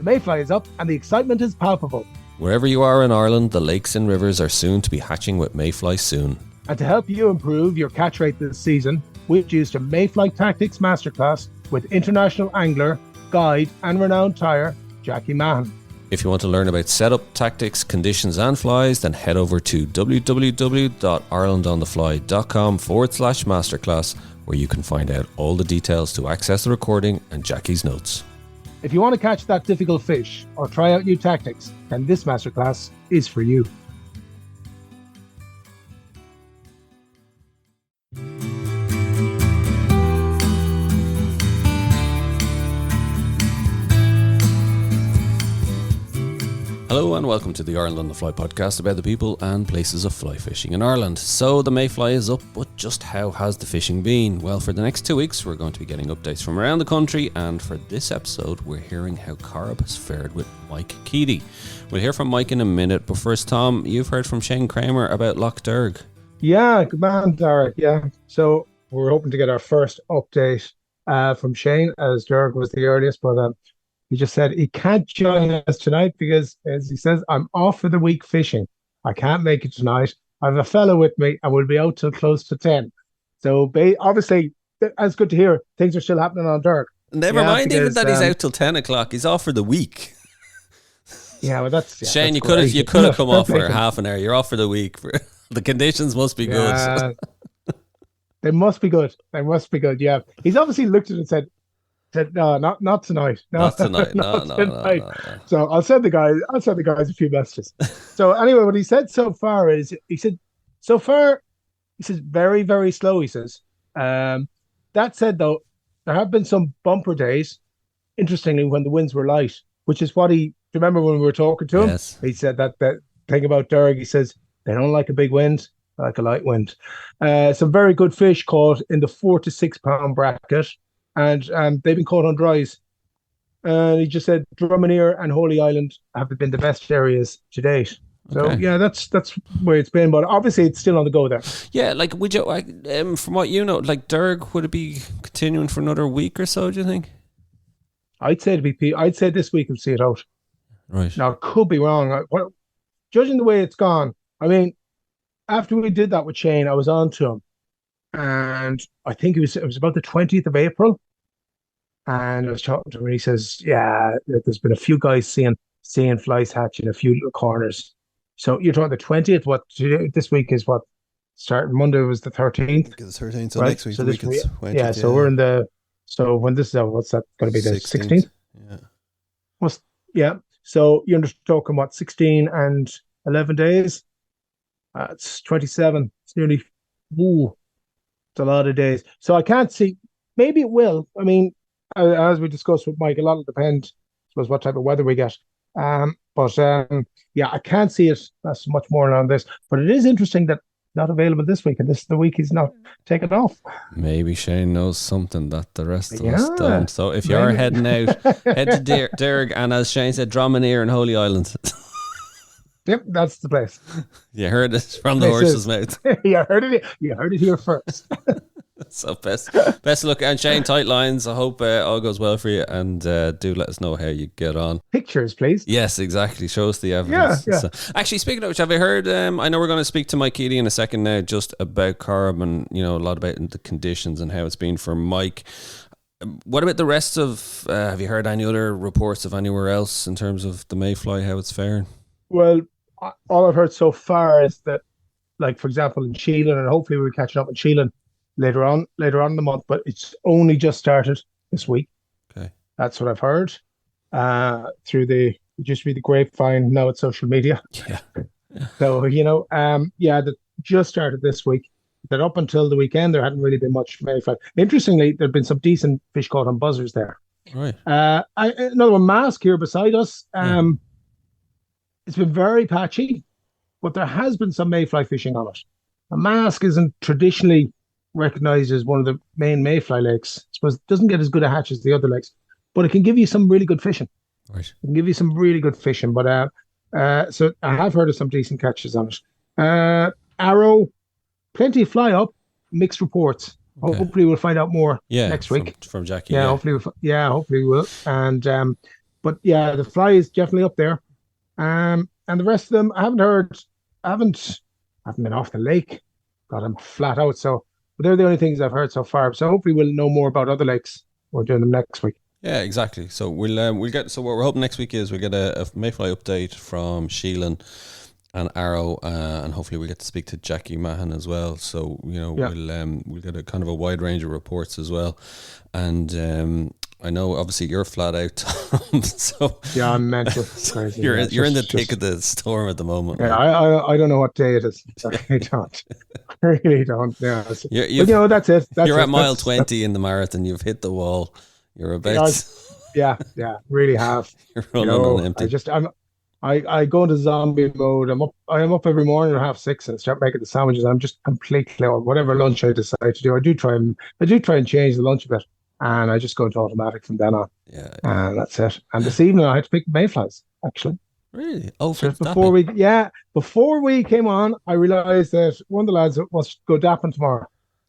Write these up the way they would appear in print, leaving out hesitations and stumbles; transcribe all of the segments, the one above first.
Mayfly is up and the excitement is palpable. Wherever you are in Ireland, the lakes and rivers are soon to be hatching with Mayfly soon. And to help you improve your catch rate this season, we've introduced a Mayfly Tactics Masterclass with international angler, guide and renowned tyer, Jackie Mahan. If you want to learn about setup, tactics, conditions and flies, then head over to www.irelandonthefly.com/masterclass, where you can find out all the details to access the recording and Jackie's notes. If you want to catch that difficult fish or try out new tactics, then this masterclass is for you. Hello and welcome to the Ireland on the Fly podcast about the people and places of fly fishing in Ireland. So the Mayfly is up, but just how has the fishing been? Well, for the next 2 weeks we're going to be getting updates from around the country, and for this episode we're hearing how Corrib has fared with Mike Keady. We'll hear from Mike in a minute, but first, Tom, you've heard from Shane Kramer about Loch Derg. Yeah, good man, Derg. Yeah, so we're hoping to get our first update from Shane, as Derg was the earliest, but he just said he can't join us tonight because, as he says, I'm off for the week fishing. I can't make it tonight. I have a fellow with me and we'll be out till close to 10. So obviously, that's good to hear. Things are still happening on Derg. Never mind, because, even that he's out till 10 o'clock. He's off for the week. Yeah, well, that's... Yeah, Shane, that's you could have come off for half an hour. You're off for the week. The conditions must be good. They must be good. They must be good, yeah. He's obviously looked at it and said, no, not tonight. No, not tonight. No. So I'll send the guys a few messages. So anyway, what he said so far is he says very, very slow, he says. That said though, there have been some bumper days, interestingly, when the winds were light, which is what remember when we were talking to him? Yes. He said that thing about Derg, he says they don't like a big wind, they like a light wind. Some very good fish caught in the 4 to 6 pound bracket. And they've been caught on dries. He just said Drumineer and Holy Island have been the best areas to date. So yeah, that's where it's been. But obviously, it's still on the go there. Yeah, like would you? From what you know, like Derg, would it be continuing for another week or so? Do you think? I'd say this week we'll see it out. Right. Now, I could be wrong. Judging the way it's gone, I mean, after we did that with Shane, I was on to him. And I think it was about the 20th of April. And I was talking to him and he says, yeah, there's been a few guys seeing flies hatch in a few little corners. So you're talking the 20th, this week is what? Starting Monday was the 13th. I think it's the 13th, so right? Next week, so the week is 20th. Yeah, so we're in so when this is out, what's that going to be, the 16th? Yeah. So you're talking, 16 and 11 days? It's 27. It's nearly, it's a lot of days. So I can't see, maybe it will. I mean, as we discussed with Mike, a lot will depend, I suppose, what type of weather we get. Yeah, I can't see it. That's much more on this. But it is interesting that not available this week, and the week he's not taken off. Maybe Shane knows something that the rest of us don't. So if you're heading out, head to Derg, and as Shane said, Drumineer and Holy Island. Yep, that's the place. You heard it from the horse's mouth. You heard it here first. So best of luck, and Shane, tight lines. I hope all goes well for you, and do let us know how you get on. Pictures, please. Yes, exactly. Show us the evidence. Yeah. So, actually, speaking of which, have you heard? I know we're going to speak to Mike Keady in a second now, just about Corrib and a lot about the conditions and how it's been for Mike. What about the rest of? Have you heard any other reports of anywhere else in terms of the Mayfly, how it's faring? Well, all I've heard so far is that, like, for example, in Sheelin, and hopefully we'll catch up in Sheelin later on in the month, but it's only just started this week. Okay. That's what I've heard. Through it used to be the grapevine, now it's social media. Yeah. So, that just started this week. That up until the weekend, there hadn't really been much Mayfly. Interestingly, there'd been some decent fish caught on buzzers there. Right. Another one, Mask, here beside us. It's been very patchy, but there has been some Mayfly fishing on it. A Mask isn't traditionally recognized as one of the main Mayfly lakes. I suppose it doesn't get as good a hatch as the other lakes, but it can give you some really good fishing. Right. It can give you some really good fishing. But so I have heard of some decent catches on it. Arrow, plenty of fly up, mixed reports. Okay. Hopefully we'll find out more next week from Jackie. Hopefully we will. And But yeah, the fly is definitely up there. And the rest of them, I haven't heard. I haven't been off the lake. God, I'm flat out. So, but they're the only things I've heard so far. So hopefully we'll know more about other lakes. We're doing them next week. Yeah, exactly. So we'll get. So what we're hoping next week is we get a Mayfly update from Sheelin and Arrow, and hopefully we get to speak to Jackie Mahan as well. So we'll get a kind of a wide range of reports as well. And I know obviously you're flat out, Tom, so yeah, I'm mental. Crazy. You're in the thick of the storm at the moment. Yeah, I don't know what day it is. I don't. I really don't. Yeah, but that's it. You're at mile 20 in the marathon. You've hit the wall. You're about. Yeah, really have. You're running on empty. I go into zombie mode. I'm up every morning at 6:30 and start making the sandwiches. I'm just completely, or whatever lunch I decide to do. I do try and change the lunch a bit, and I just go into automatic from then on. Yeah. And that's it. And this evening I had to pick mayflies actually. Really? Oh, just before we came on, I realised that one of the lads wants to go dapping tomorrow,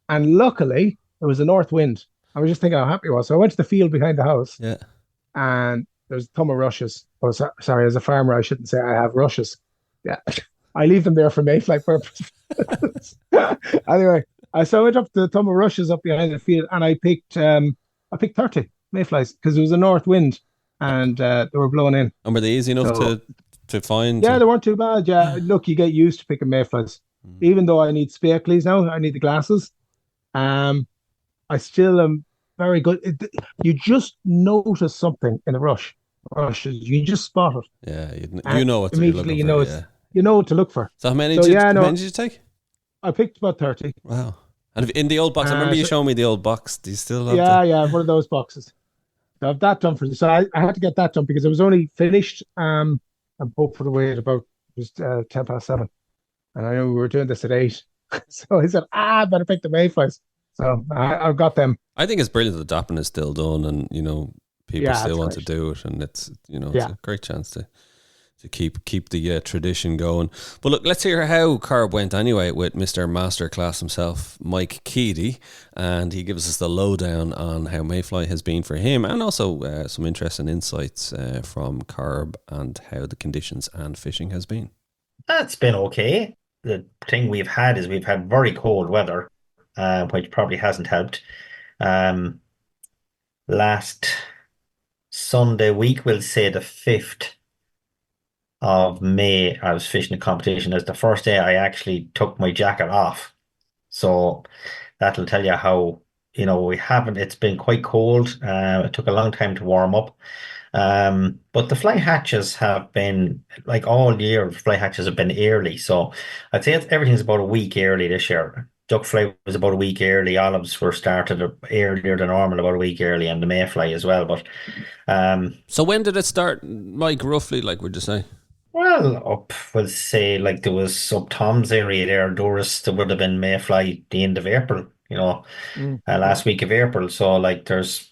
and luckily there was a north wind. I was just thinking how happy I was. So I went to the field behind the house. Yeah. And there's a ton of rushes. Oh, sorry, as a farmer, I shouldn't say I have rushes. Yeah. I leave them there for mayfly purposes. Anyway, so I went up to the ton of rushes up behind the field and I picked 30 mayflies because there was a north wind and they were blowing in. And were they easy enough to find? Yeah, they weren't too bad. Yeah. Look, you get used to picking mayflies. Even though I need spectacles now, I need the glasses. I still am very good. You just notice something in the rushes. You just spot it. Yeah, you know what to immediately. Look for, you know what to look for. So how many did you take? I picked about 30. Wow! And in the old box, I remember you showing me the old box. Do you still have? Yeah, one of those boxes. So I have that done for. So I had to get that done because it was only finished. I'm booked for the way at about just 7:10, and I know we were doing this at 8. So I said, I better pick the mayflies. So I've got them. I think it's brilliant that dapping is still done, and people still want to do it, and it's it's a great chance to keep the tradition going. But look, let's hear how Corrib went anyway with Mr. Masterclass himself, Mike Keady, and he gives us the lowdown on how Mayfly has been for him, and also some interesting insights from Corrib and how the conditions and fishing has been. It's been okay. The thing we've had is we've had very cold weather. Which probably hasn't helped. Last Sunday week, we'll say the 5th of May, I was fishing a competition. As the first day I actually took my jacket off. So that'll tell you how, it's been quite cold. It took a long time to warm up. But the fly hatches have been, like all year, fly hatches have been early. So I'd say everything's about a week early this year. Duck fly was about a week early. Olives were started earlier than normal, about a week early, and the mayfly as well. But so when did it start, Mike? Roughly, like would you say? Well, we'll say like there was up Tom's area there, Doris. There would have been mayfly the end of April. Last week of April. So there's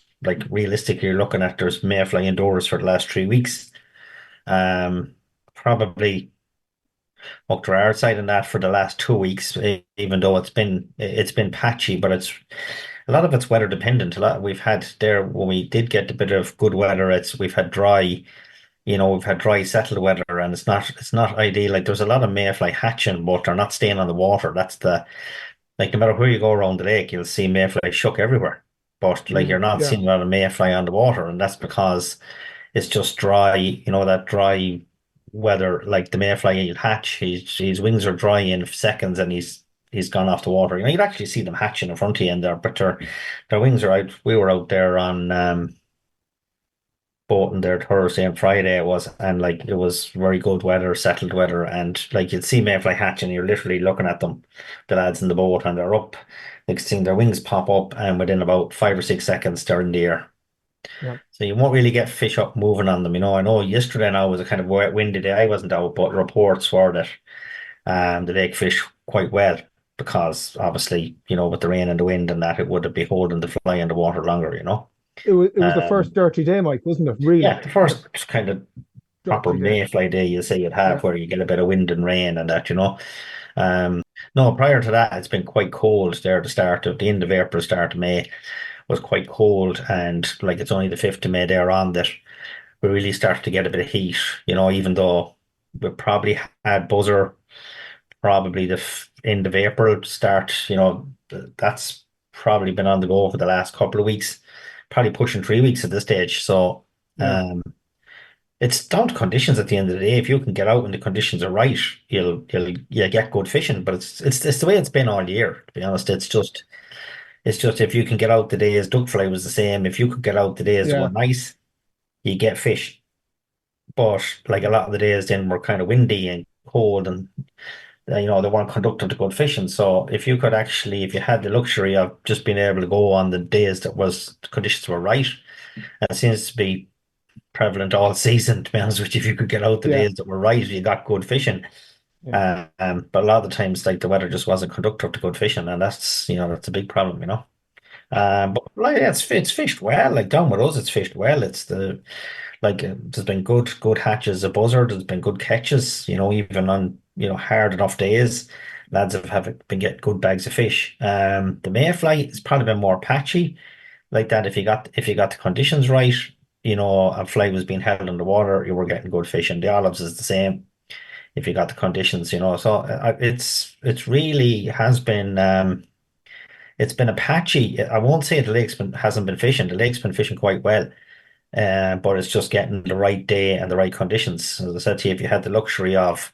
realistically, you're looking at there's mayfly indoors for the last 3 weeks. Probably. Up to our side in that for the last 2 weeks, even though it's been patchy, but a lot of it's weather dependent. A lot we've had there when we did get a bit of good weather. We've had dry, settled weather, and it's not ideal. Like there's a lot of mayfly hatching, but they're not staying on the water. That's no matter where you go around the lake, you'll see mayfly shook everywhere. But you're not seeing a lot of mayfly on the water, and that's because it's just dry. That dry weather, like the mayfly he'll hatch, his wings are dry in seconds and he's gone off the water. You'd actually see them hatching in front of you in there, but their wings are out. We were out there on boating there Thursday and Friday it was, and it was very good weather, settled weather, and you'd see mayfly hatching, you're literally looking at them, the lads in the boat, and they're up. Next thing their wings pop up and within about 5 or 6 seconds they're in the air. Yeah. So you won't really get fish up moving on them. I know yesterday now was a kind of wet, windy day. I wasn't out, but reports were that the lake fish quite well because obviously, with the rain and the wind and that, it would be holding the fly in the water longer, It was the first dirty day, Mike, wasn't it? Really? Yeah, the first kind of proper mayfly day you say you'd have where you get a bit of wind and rain and that, No, prior to that, it's been quite cold there at the end of April, start of May. Was quite cold, and it's only the 5th of May there on that we really started to get a bit of heat, even though we probably had buzzer probably end of April start, that's probably been on the go for the last couple of weeks, probably pushing 3 weeks at this stage. So Yeah. um, it's down to conditions at the end of the day. If you can get out and the conditions are right, you'll get good fishing. But it's the way it's been all year, to be honest. It's just if you can get out the days, duck fly was the same. If you could get out the days that were Yeah. nice, you get fish. But like a lot of the days then were kind of windy and cold and they weren't conducive to good fishing. So if you had the luxury of just being able to go on the days that was conditions were right, and it seems to be prevalent all season, to be honest with you, if you could get out the Yeah. days that were right, you got good fishing. Yeah. But a lot of the times, like the weather just wasn't conducive to good fishing, and that's a big problem. But like it's fished well. Like down with us, it's fished well. There's been good hatches of buzzard. There's been good catches. Even on hard enough days, lads have been getting good bags of fish. The mayfly has probably been more patchy like that. If you got the conditions right, a fly was being held in the water, you were getting good fish. And the olives is the same. If you got the conditions. So it's really has been. It's been a patchy. I won't say the hasn't been fishing. The lake's been fishing quite well, but it's just getting the right day and the right conditions. As I said to you, if you had the luxury of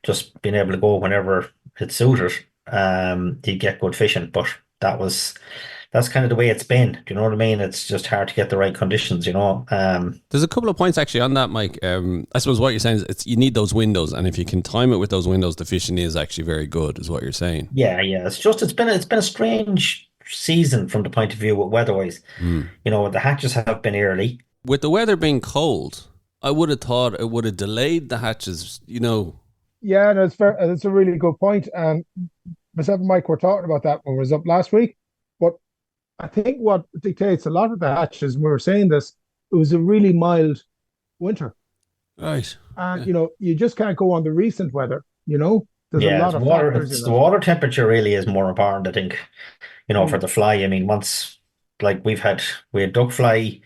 just being able to go whenever it suited, you'd get good fishing. But that's kind of the way it's been. Do you know what I mean? It's just hard to get the right conditions. There's a couple of points actually on that, Mike. I suppose what you're saying is you need those windows, and if you can time it with those windows, the fishing is actually very good, is what you're saying. Yeah, yeah. It's been a strange season from the point of view with weather-wise. The hatches have been early. With the weather being cold, I would have thought it would have delayed the hatches. Yeah, that's fair. That's a really good point. And myself and Mike were talking about that when we was up last week. But I think what dictates a lot of the hatches, when we were saying this, it was a really mild winter. Right. And, Yeah. you just can't go on the recent weather. There's a Yeah, lot it's of water. factors It's in the it. water temperature really is more important, I think. For Mm, the fly. I mean, once like we had duck fly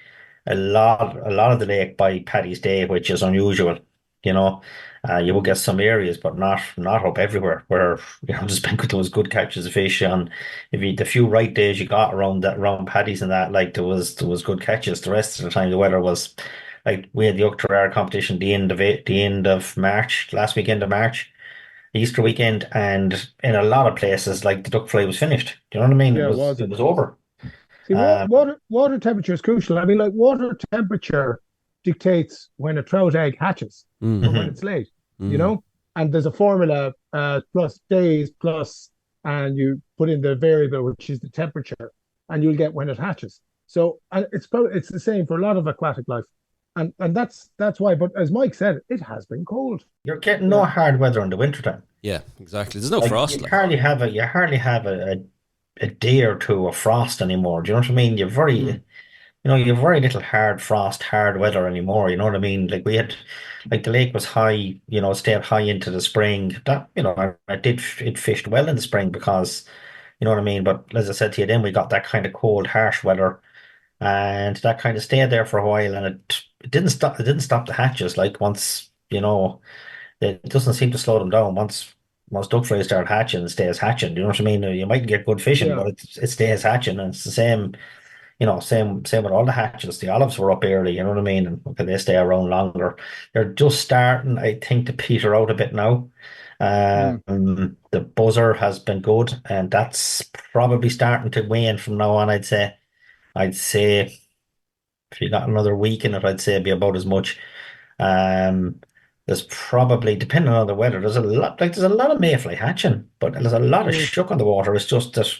a lot of the lake by Paddy's Day, which is unusual. You know, you will get some areas, but not up everywhere. Where there's been those good catches of fish on. If you the few right days you got around Paddy's and that, like there was good catches. The rest of the time the weather was like we had the Uachtar competition the end of March, last weekend of March. Easter weekend, and in a lot of places, like the duck fly was finished. Do you know what I mean? It yeah, it was was. it was over. See, Um, water temperature is crucial. I mean, like water temperature dictates when a trout egg hatches or when Mm. mhm. it's laid, you Mm. know? And there's a formula plus days plus, and you put in the variable, which is the temperature, and you'll get when it hatches. So, and it's the same for a lot of aquatic life. And that's why. But as Mike said, it has been cold. You're getting no Yeah. hard weather in the wintertime. Yeah, exactly. There's no Like frost. you hardly have a day or two of frost anymore. Do you know what I mean? Mm. You've very little hard frost, hard weather anymore. You know what I mean? Like we had, like the lake was high. Stayed high into the spring. That it fished well in the spring because you know what I mean. But as I said to you, then we got that kind of cold, harsh weather, and that kind of stayed there for a while, and it didn't stop. It didn't stop the hatches. Like once it doesn't seem to slow them down. Once duck flies start hatching, it stays hatching. You know what I mean? You might get good fishing, Yeah. but it stays hatching, and it's the same. Same with all the hatches. The olives were up early. You know what I mean? And okay, they stay around longer. They're just starting, I think, to peter out a bit now. Mm. The buzzer has been good, and that's probably starting to wane from now on. I'd say if you got another week in it, I'd say it'd be about as much. Um, there's probably, depending on the weather, there's a lot of mayfly hatching, but there's a lot of Mm. shuck on the water. It's just that,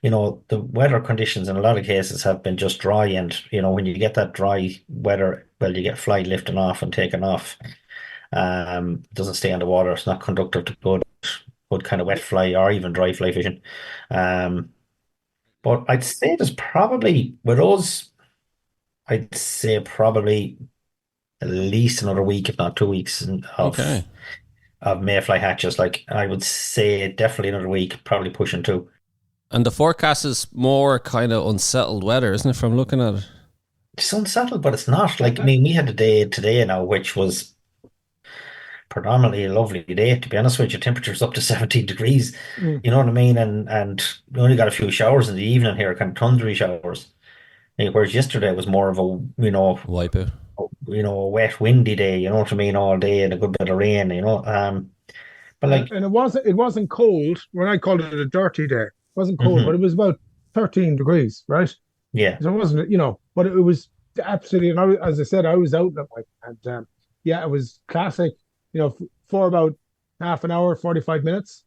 the weather conditions in a lot of cases have been just dry. And, when you get that dry weather, well, you get fly lifting off and taking off. It doesn't stay on the water. It's not conductive to good kind of wet fly or even dry fly fishing. Um, but I'd say there's probably, with us, I'd say probably at least another week, if not 2 weeks Okay. of mayfly hatches. Like I would say definitely another week, probably pushing two. And the forecast is more kind of unsettled weather, isn't it, from looking at it? it's unsettled, but it's not. Like, I mean, we had a day today now, which was predominantly a lovely day, to be honest with you. Temperature's up to 17 degrees, Mm. you know what I mean? And we only got a few showers in the evening here, kind of thundery showers. Whereas yesterday was more of a, Wipeout. a wet, windy day, you know what I mean, all day and a good bit of rain, but like, And it wasn't cold when I called it a dirty day. It wasn't cold, but mhm, it was about 13 degrees, right? yeah, So it wasn't, but it was absolutely. And as I said, I was out that way, and yeah, it was classic. For about half an hour, 45 minutes,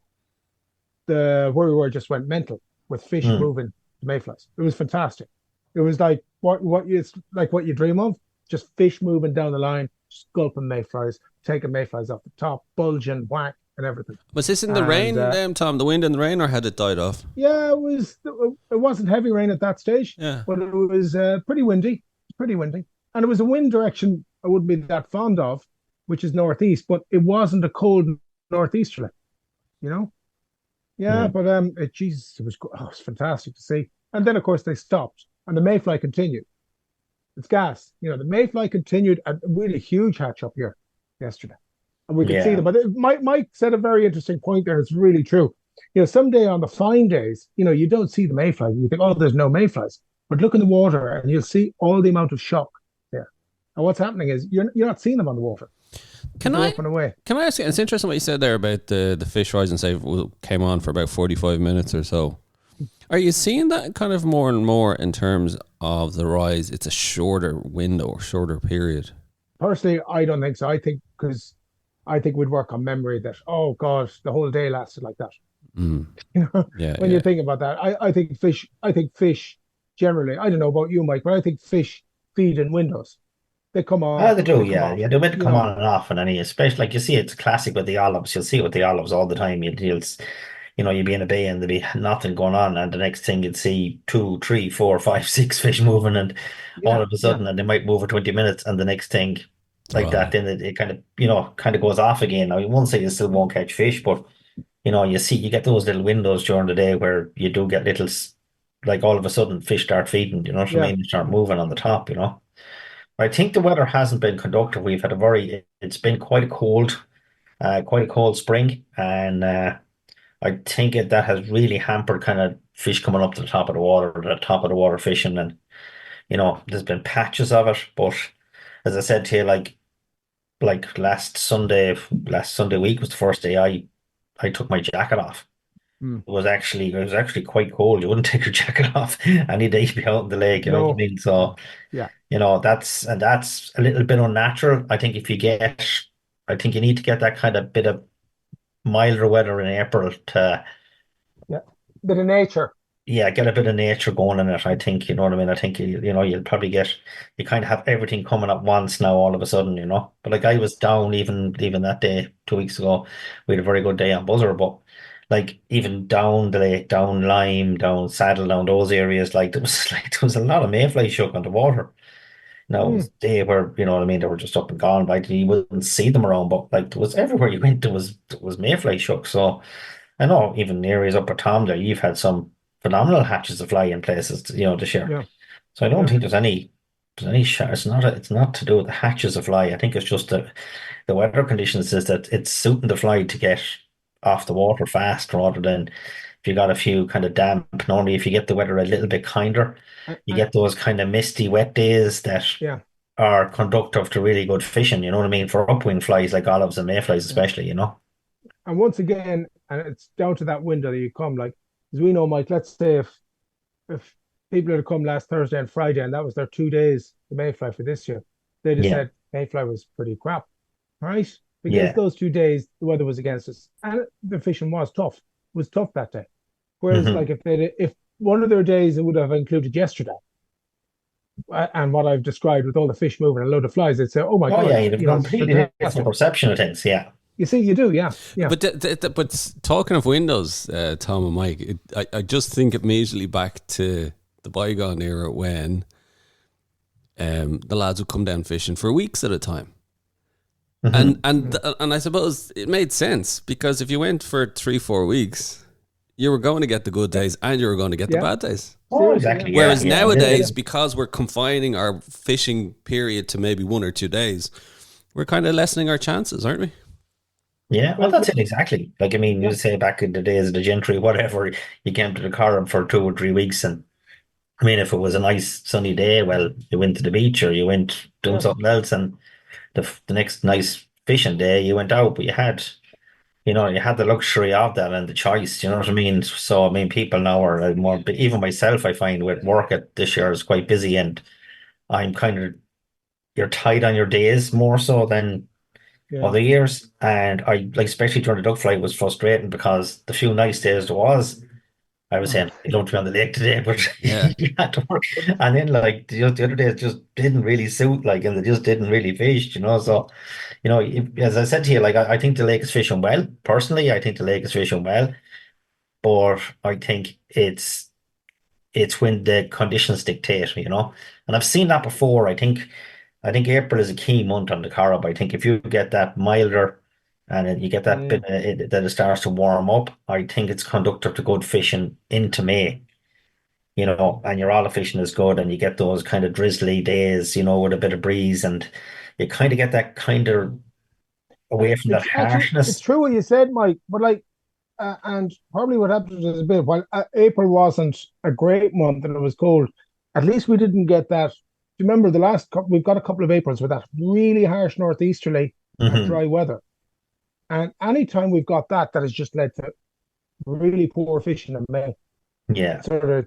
the where we were just went mental with fish mm, moving the mayflies. It was fantastic. It was like it's like what you dream of, just fish moving down the line, sculpting mayflies, taking mayflies off the top, bulging, whack, and everything. Was this in the And rain, Tom? The wind and the rain, or had it died off? yeah, it wasn't heavy rain at that stage, Yeah. but it was pretty windy, and it was a wind direction I wouldn't be that fond of, which is northeast, but it wasn't a cold northeasterly, you know. Yeah, mm, but Jesus, it was fantastic to see. And then of course they stopped, and the mayfly continued. It's gas, the mayfly continued a really huge hatch up here yesterday, and we could see yeah. them. But Mike said a very interesting point there. It's really true. Someday on the fine days, you don't see the mayflies. You think, oh, there's no mayflies, but look in the water, and you'll see all the amount of shock there. And what's happening is you're not seeing them on the water. Can They're I up and away. can I ask you? It's interesting what you said there about the fish rise and say came on for about 45 minutes or so. Are you seeing that kind of more and more in terms of the rise? It's a shorter window or shorter period. Personally, I don't think so. I think we'd work on memory that, oh God, the whole day lasted like that. Mm. You know, Yeah, when you yeah. think about that, I think fish generally, I don't know about you, Mike, but I think fish feed in windows. They come Ah, on, they do, they come yeah. off, Yeah, they're meant to you come know. on and off and any, especially like you see it's classic with the olives. You'll see it with the olives all the time. You'd be in a bay and there'd be nothing going on, and the next thing you'd see two, three, four, five, six fish moving, and all Yeah, of a yeah, sudden, and they might move for 20 minutes, and the next thing like that, Right. then it kind of, kind of goes off again. Now, you won't say you still won't catch fish, but you get those little windows during the day where you do get like all of a sudden fish start feeding, you know what I yeah. mean? They start moving on the top. I think the weather hasn't been conductive. It's been quite a cold spring, and I think that has really hampered kind of fish coming up to the top of the water fishing, and there's been patches of it, but as I said to you, like last Sunday week was the first day I took my jacket off. Mm. It was actually quite cold. You wouldn't take your jacket off any day you'd be out in the lake, you know what I No, mean? So, yeah, that's a little bit unnatural. I think you need to get that kind of bit of milder weather in April to, yeah. Bit of nature. yeah, get a bit of nature going in it. I think, you know what I mean? I think you'll probably you kind of have everything coming at once now all of a sudden. But like I was down even that day 2 weeks ago. We had a very good day on Buzzer, but like even down the lake, down Lime, down Saddle, down those areas, like there was a lot of mayflies shook on the water. Now it was Mm. a day where, you know what I mean, they were just up and gone, like you wouldn't see them around, but like there was everywhere you went, there was mayfly shook. So I know even areas up at Tom there, you've had some phenomenal hatches of fly in places, this year. Yeah, So I don't yeah, think there's any it's not to do with the hatches of fly. I think it's just that the weather conditions is that it's suiting the fly to get off the water fast rather than if you got a few kind of damp. Normally, if you get the weather a little bit kinder, you and, get those kind of misty, wet days that yeah, are conductive to really good fishing. You know what I mean? For upwing flies like olives and mayflies, yeah. especially. And once again, and it's down to that window that you come, like, as we know, Mike. Let's say if people had come last Thursday and Friday, and that was their 2 days, the mayfly for this year, they'd have Yeah, said mayfly was pretty crap, right? Because yeah. those 2 days the weather was against us, and the fishing was tough. It was tough that day. Whereas, Hmm. like, if one of their days it would have included yesterday, and what I've described with all the fish moving and a load of flies, they'd say, "Oh my Oh God, yeah, you'd have a this is completely different fantastic." perception of things. Yeah. You see, you do, yeah, yeah, But talking of windows, Tom and Mike, I just think immediately back to the bygone era when the lads would come down fishing for weeks at a time. And Hmm. and and I suppose it made sense because if you went for 3-4 weeks, You were going to get the good days and you were going to get the Yeah, bad days. Oh, seriously. exactly. Yeah. Yeah, Whereas yeah, nowadays, because we're confining our fishing period to maybe 1 or 2 days, we're kind of lessening our chances, aren't we? yeah. Well, Well, that's it exactly. Like, I mean, you yeah, say back in the days of the gentry, whatever, you came to the Corrib for 2 or 3 weeks, and I mean, if it was a nice sunny day, well, you went to the beach or you went doing yeah, something else, and the next nice fishing day, you went out, but you had the luxury of that and the choice. You know what I mean? So, I mean, people now are more. Even myself, I find with work at this year is quite busy, and I'm kind of you're tight on your days more so than yeah. other years. And I like, especially during the duck flight, was frustrating because the few nice days there was, I was Oh, saying I'd love to be on the lake today, but Yeah. you had to work. And then like the other days just didn't really suit, like, and they just didn't really fish, you know. So, as I said to you, like I think the lake is fishing well. Personally, I think the lake is fishing well, but I think it's when the conditions dictate, you know. And I've seen that before. I think April is a key month on the Corrib. I think if you get that milder and then you get that mm, bit that it starts to warm up, I think it's conducive to good fishing into May, and your olive fishing is good and you get those kind of drizzly days, with a bit of breeze, and you kind of get that kind of away from that it's actually it's harshness. true what you said, Mike. But like, and probably what happened is a bit while April wasn't a great month and it was cold. At least we didn't get that. Do you remember the last couple? We've got a couple of Aprils with that really harsh northeasterly and Hmm. dry weather. And anytime we've got that, that has just led to really poor fishing in May. Yeah. It sort of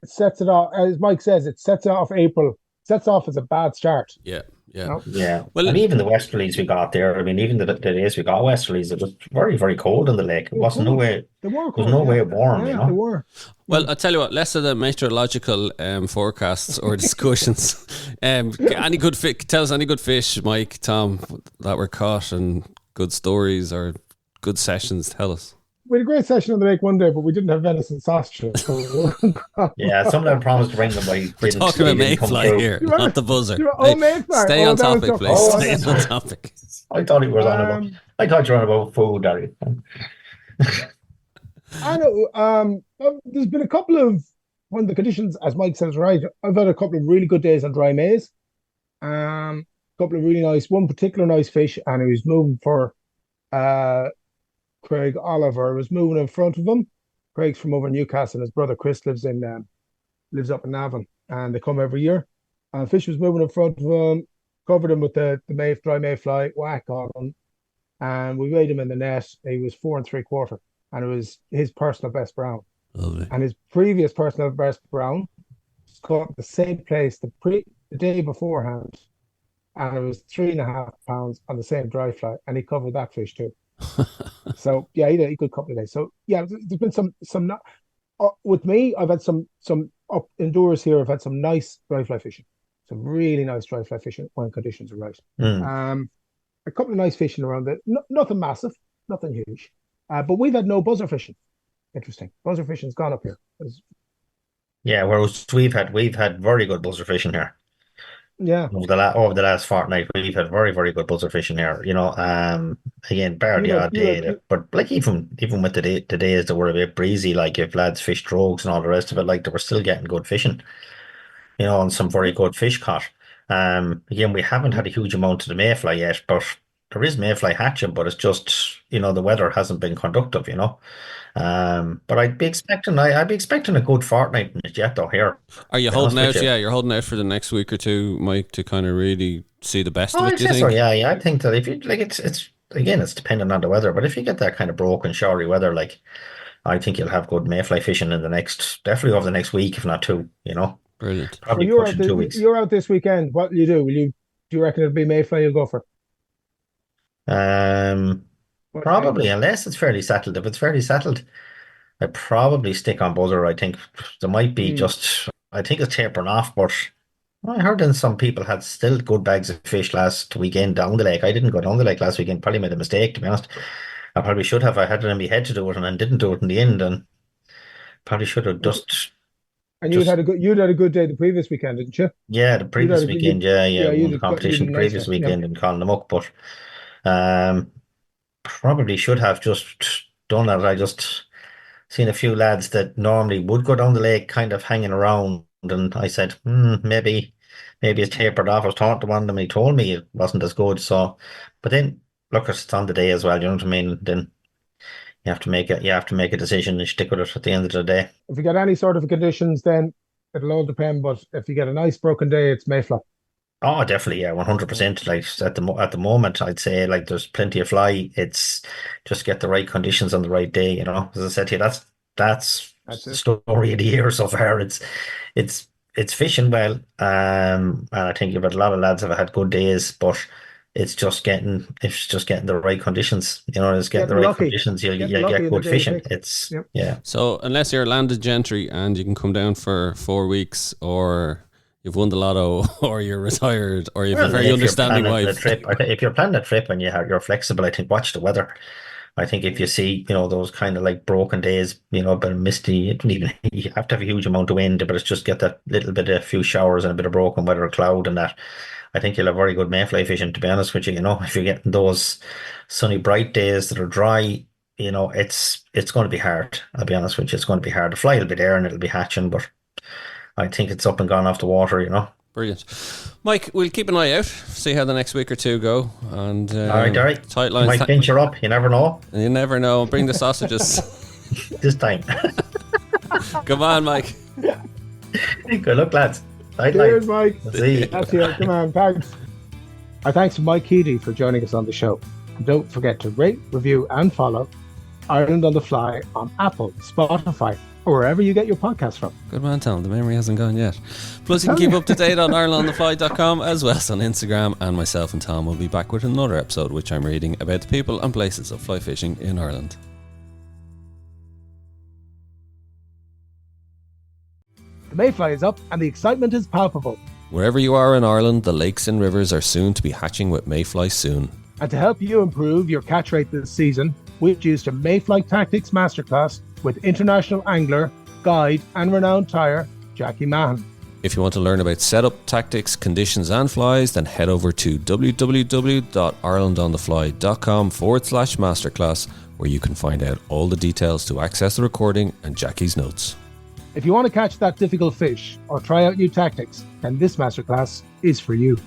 sets it off, as Mike says, it sets off April, sets off as a bad start. Yeah. Yeah. No, Yeah, Well, and even the westerlies we got there. I mean, even the days we got westerlies, it was very, very cold in the lake. It they were wasn't no cold. way. They were There was cold. no Yeah, way warm. yeah, they were. well, Mm. I'll tell you what, less of the meteorological forecasts or discussions. Any good tell us any good fish, Mike, Tom, that were caught, and good stories or good sessions. Tell us. We had a great session on the lake one day, but we didn't have venison sausages. So Yeah, some of them promised to bring them, but We're talking they about didn't come Mayfly through. here, you not remember? the buzzer. Oh, Hey, Mayfly. stay Oh, on that was topic, so. please. Oh, Oh, Stay that's on right. topic. I thought he was on about. um, I thought you were on about food, Darry. I know. There's been a couple of when the conditions, as Mike says, right. I've had a couple of really good days on dry maize. A couple of really nice, one particular nice fish, and he was moving for uh Craig Oliver was moving in front of him. Craig's from over in Newcastle. His brother Chris lives up in Navan, and they come every year. And fish was moving in front of him, covered him with the dry mayfly, whack on him, and we weighed him in the net. He was 4 3/4, and it was his personal best brown. Lovely. And his previous personal best brown was caught at the same place the day beforehand, and it was 3.5 pounds on the same dry fly, and he covered that fish too. So yeah, he had a good couple of days. So yeah, there's been some not, with me. I've had some up indoors here. I've had some nice dry fly fishing, some really nice dry fly fishing when conditions are right. Mm. A couple of nice fishing around it. Nothing massive, nothing huge. But we've had no buzzer fishing. Interesting. Buzzer fishing's gone up here. Yeah, whereas we've had very good buzzer fishing here. Yeah, Over the last fortnight, we've had very, very good buzzer fishing here. Again, bar you the had odd you day, had you, but like even with the days that were a bit breezy, like if lads fished drogues and all the rest of it, like they were still getting good fishing. And some very good fish caught. Again, we haven't had a huge amount of the mayfly yet, but there is mayfly hatching, but it's just the weather hasn't been conductive. But I'd be expecting a good fortnight in it yet though here. Are you To be holding honest with out? you. Yeah, you're holding out for the next week or two, Mike, to kind of really see the best Oh, of it. I'd Do you say so. think? Yeah, yeah. I think that if you like, it's again, it's dependent on the weather. But if you get that kind of broken, showery weather, like I think you'll have good mayfly fishing in definitely over the next week, if not two. Brilliant. well, Probably pushing 2 weeks. you're out this weekend. What will you do? Do you reckon it'll be Mayfly you'll go for? Um, What Probably, chances? unless it's fairly settled. If it's fairly settled, I'd probably stick on buzzer. I think there might be Hmm. just. I think it's tapering off, but I heard that some people had still good bags of fish last weekend down the lake. I didn't go down the lake last weekend. Probably made a mistake, to be honest. I probably should have. I had it in my head to do it and then didn't do it in the end, and probably should have Was and just you'd had a good day the previous weekend, didn't you? yeah, the You'd had previous a good weekend, yeah, yeah, yeah, won the you competition did the a nice previous day. Yeah. weekend and calling them up, but um probably should have just done it. I just seen a few lads that normally would go down the lake kind of hanging around. And I said, maybe it's tapered off. I was talking to one of them and he told me it wasn't as good. So, but then look, it's on the day as well. You know what I mean? Then you have to make a decision and stick with it at the end of the day. If you get any sort of conditions, then it'll all depend. But if you get a nice broken day, it's Mayfly. Oh, definitely, yeah, 100%. Like at the moment, I'd say like there's plenty of fly. It's just get the right conditions on the right day. You know, as I said to you, that's That's the it. story of the year so far. It's fishing well. And I think you've had a lot of lads have had good days, but it's just getting the right conditions. You know, it's getting the Getting right lucky. conditions. Getting You'll lucky get in the good day you fishing. pick. It's Yep. yeah. So unless you're a landed gentry and you can come down for 4 weeks, or you've won the lotto, or you're retired, or you have a very If you're understanding planning a wife. trip, if you're planning a trip and you're flexible, I think watch the weather. I think if you see, those kind of like broken days, a bit of misty, it don't even you have to have a huge amount of wind, but it's just get that little bit of a few showers and a bit of broken weather, cloud and that. I think you'll have very good mayfly fishing, to be honest with you. If you're getting those sunny, bright days that are dry, it's going to be hard. I'll be honest with you, it's going to be hard. The fly will be there and it'll be hatching, but I think it's up and gone off the water. Brilliant. Mike, we'll keep an eye out, see how the next week or two go. And All right. tight You lines. might venture up, you never know. You never know. Bring the sausages. This time. Come on, Mike. Good luck, lads. Tight Cheers, lines. Mike. See you. That's it. Come on, thanks. Our thanks to Mike Keady for joining us on the show. And don't forget to rate, review, and follow Ireland on the Fly on Apple, Spotify, or wherever you get your podcasts from. Good man, Tom. The memory hasn't gone yet. Plus, you can keep up to date on IrelandOnTheFly.com as well as on Instagram. And myself and Tom will be back with another episode, which I'm reading about the people and places of fly fishing in Ireland. The Mayfly is up and the excitement is palpable. Wherever you are in Ireland, the lakes and rivers are soon to be hatching with Mayfly soon. And to help you improve your catch rate this season, we've used a Mayfly Tactics Masterclass with international angler, guide, and renowned tyer, Jackie Mahan. If you want to learn about setup, tactics, conditions, and flies, then head over to www.irelandonthefly.com/masterclass, where you can find out all the details to access the recording and Jackie's notes. If you want to catch that difficult fish or try out new tactics, then this masterclass is for you.